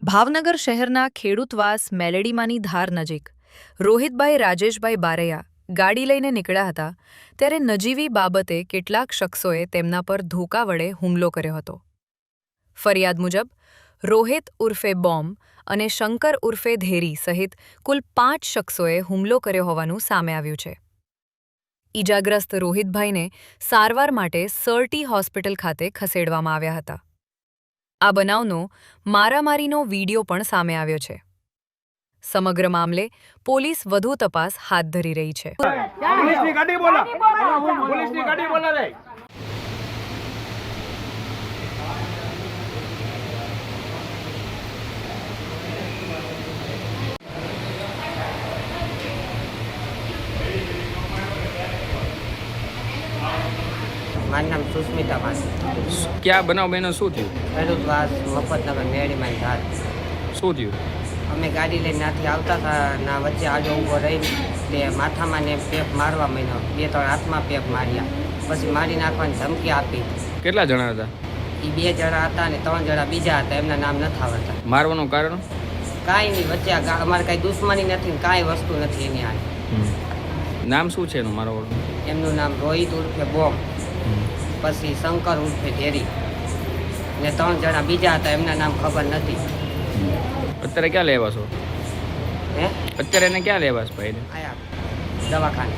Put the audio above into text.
ભાવનગર શહેરના ખેડૂતવાસ મેલેડીમાની ધાર નજીક રોહિતભાઈ રાજેશભાઈ બારૈયા ગાડી લઈને નીકળ્યા હતા ત્યારે નજીવી બાબતે કેટલાક શખ્સોએ તેમના પર ધોકા વડે હુમલો કર્યો હતો। ફરિયાદ મુજબ રોહિત ઉર્ફે બોમ્બ અને શંકર ઉર્ફે ધેરી સહિત કુલ 5 શખ્સોએ હુમલો કર્યો હોવાનું સામે આવ્યું છે। ઈજાગ્રસ્ત રોહિતભાઈને સારવાર માટે સરટી હોસ્પિટલ ખાતે ખસેડવામાં આવ્યા હતા। આ બનાવનો મારામારીનો વીડિયો પણ સામે આવ્યો છે। સમગ્ર મામલે પોલીસ વધુ તપાસ હાથ ધરી રહી છે। મારું નામ સુસ્મિતા માસી। ક્યાં બનાવ બહેનો શું થયું? ખેડૂતવાસ મફતનગર મેળીમાં ધાર। શું થયું? અમે ગાડી લઈને ત્યાંથી આવતા હતા ના વચ્ચે આડો ઊભો રહીને તે માથામાં ને પેપ મારવા માંડ્યો। 2-3 હાથમાં પેપ માર્યા, પછી મારી નાખવાની ધમકી આપી। કેટલા જણા હતા? એ 2 જણા હતા ને 3 જણા બીજા હતા, એમના નામ નથી આવડતા। મારવાનું કારણ? કાંઈ નહીં, વચ્ચે અમારે કાંઈ દુશ્મની નથી ને કાંઈ વસ્તુ નથી એની આ। નામ શું છે એનું મારવાનું? એમનું નામ રોહિત ઉર્ફે બોમ્બ, પછી શંકર ઉર્ફે ધેરી ને 3 જણા બીજા હતા, એમના નામ ખબર નથી। અત્યારે ક્યાં લેવા છો? હે અત્યારે એને ક્યાં લેવા છે ભાઈને? આયા દવાખાને।